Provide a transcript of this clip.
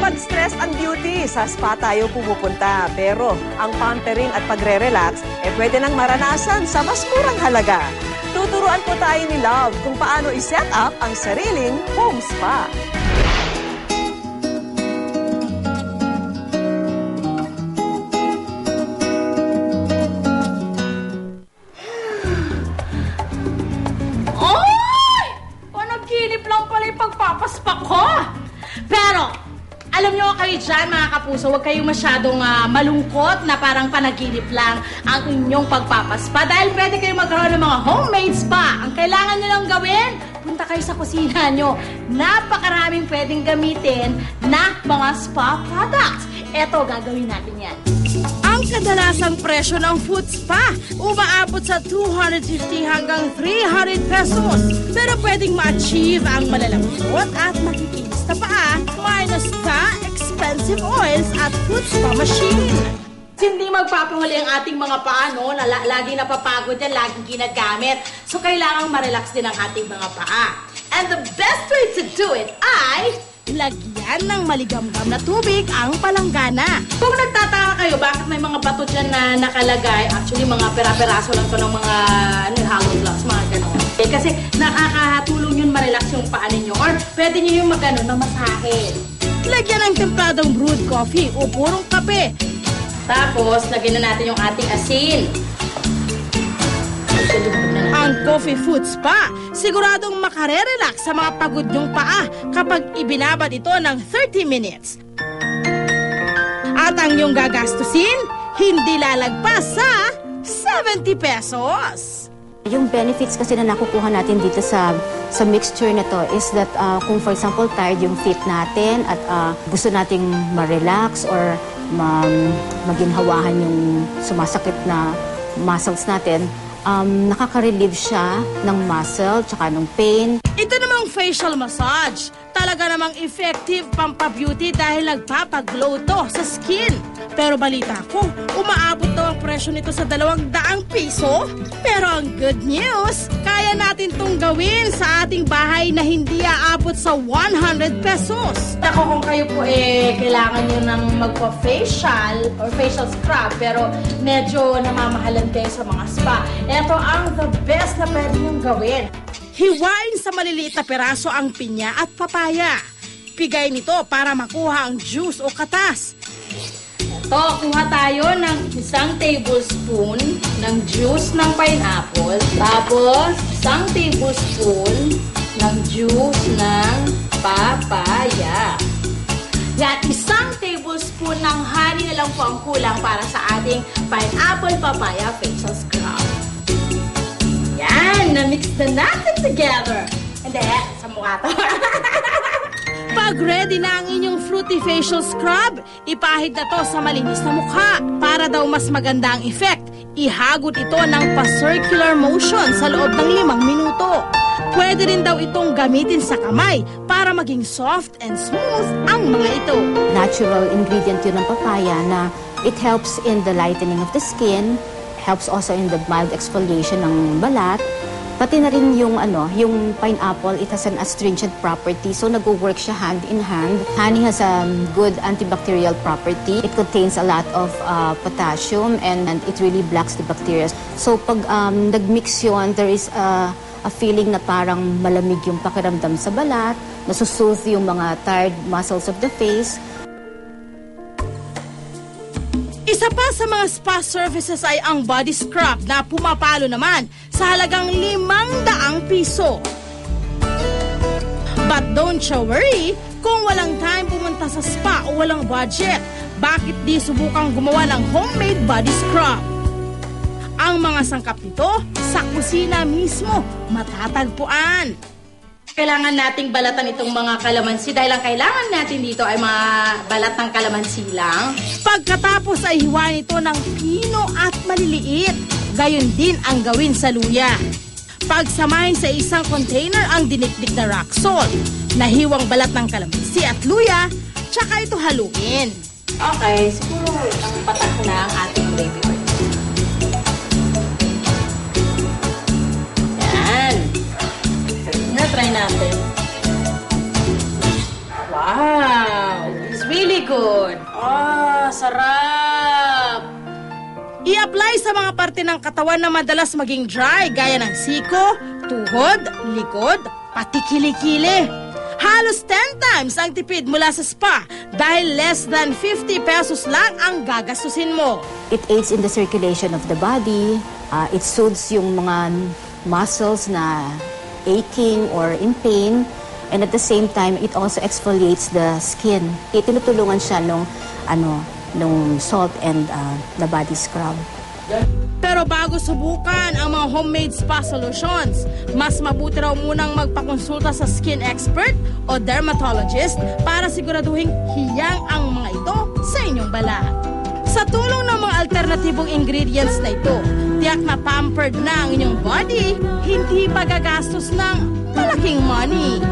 Kapag stressed ang beauty, sa spa tayo pumupunta. Pero ang pampering at pagre-relax, pwede nang maranasan sa mas murang halaga. Tuturuan po tayo ni Love kung paano i-set up ang sariling home spa. Alam nyo kayo dyan, mga kapuso, huwag kayong masyadong malungkot na parang panaginip lang ang inyong pagpapaspa dahil pwede kayong magkaroon ng mga homemade spa. Ang kailangan nyo lang gawin, punta kayo sa kusina nyo. Napakaraming pwedeng gamitin na mga spa products. Eto, gagawin natin yan. Ang kadalasang presyo ng food spa, umaabot sa 250 hanggang 300 pesos. Pero pwedeng ma-achieve ang malalambot at makikinis na paa minus ka expensive oils at food spa machine. Hindi magpapahuli ang ating mga paa, no? Lagi napapagod yan, laging ginagamit. So, kailangang ma-relax din ang ating mga paa. And the best way to do it ay lagyan ng maligamgam na tubig ang palanggana. Kung nagtataka kayo, bakit may mga bato dyan na nakalagay, actually mga pera-peraso lang to ng mga hollow blocks, mga gano'n. Kasi nakakatulong yun ma-relax yung paa ninyo or pwede nyo yung na masahe. Lagyan ng templadong brewed coffee o purong kape. Tapos, lagyan na natin yung ating asin. Ang coffee food spa, siguradong makare-relax sa mga pagod nyong paa kapag ibinabad ito ng 30 minutes. At ang iyong gagastusin, hindi lalagpas sa 70 pesos. Yung benefits kasi na nakukuha natin dito sa mixture na to is that kung for example tired yung feet natin at gusto nating ma-relax or maginhawahan yung sumasakit na muscles natin, nakaka-relieve siya ng muscle tsaka ng pain. Ito namang facial massage. Talaga namang effective pampabeauty dahil nagpapaglow to sa skin. Pero balita ko, umaabot daw ang presyo nito sa 200 piso. Pero ang good news, kaya natin tong gawin sa ating bahay na hindi aabot sa 100 pesos. Ako kung kayo po kailangan nyo ng magpa-facial or facial scrub pero medyo namamahalan kayo sa mga spa. Ito ang the best na pwede nyong gawin. Hiwain sa maliliit na peraso ang pinya at papaya. Pigay nito para makuha ang juice o katas. Ito, kuha tayo ng 1 tablespoon ng juice ng pineapple. Tapos, 1 tablespoon ng juice ng papaya. At 1 tablespoon ng honey na lang po ang kulang para sa ating pineapple papaya facial scrub. Yan, na-mix na natin together. Hindi, sa mukha to. Pag ready na ang inyong fruity facial scrub, ipahid na to sa malinis na mukha. Para daw mas maganda ang effect, ihagod ito ng pa-circular motion sa loob ng 5 minuto. Pwede rin daw itong gamitin sa kamay para maging soft and smooth ang mga ito. Natural ingredient yun ng papaya na it helps in the lightening of the skin, helps also in the mild exfoliation ng balat. Pati na rin yung pineapple, it has an astringent property, so nag-work siya hand in hand. Honey has a good antibacterial property. It contains a lot of potassium and it really blocks the bacteria. So pag nag-mix yun, there is a feeling na parang malamig yung pakiramdam sa balat, nasusoothe yung mga tired muscles of the face. Isa pa sa mga spa services ay ang body scrub na pumapalo naman sa halagang 500 piso. But don't you worry, kung walang time pumunta sa spa o walang budget, bakit di subukang gumawa ng homemade body scrub? Ang mga sangkap nito sa kusina mismo matatagpuan. Kailangan nating balatan itong mga kalamansi dahil ang kailangan natin dito ay mga balat ng kalamansi lang. Pagkatapos ay hiwain ito ng pino at maliliit. Gayon din ang gawin sa luya. Pagsamahin sa isang container ang dinikdik na rock salt, nahiwang balat ng kalamansi at luya, tsaka ito haluin. Okay, siguro ang patak na ang ating gravy oil. Try natin. Wow! Sweet! good. Sarap! I-apply sa mga parte ng katawan na madalas maging dry gaya ng siko, tuhod, likod, pati kilikili. Halos 10 times ang tipid mula sa spa dahil less than 50 pesos lang ang gagastusin mo. It aids in the circulation of the body. It soothes yung mga muscles na aching or in pain. And at the same time, it also exfoliates the skin. Tinutulungan siya nung salt and the body scrub. Pero bago subukan ang mga homemade spa solutions, mas mabuti raw munang magpakonsulta sa skin expert o dermatologist para siguraduhin hiyang ang mga ito sa inyong balat. Sa tulong ng mga alternatibong ingredients na ito, tiyak na pampered na ang inyong body, hindi pa gagastos ng malaking money.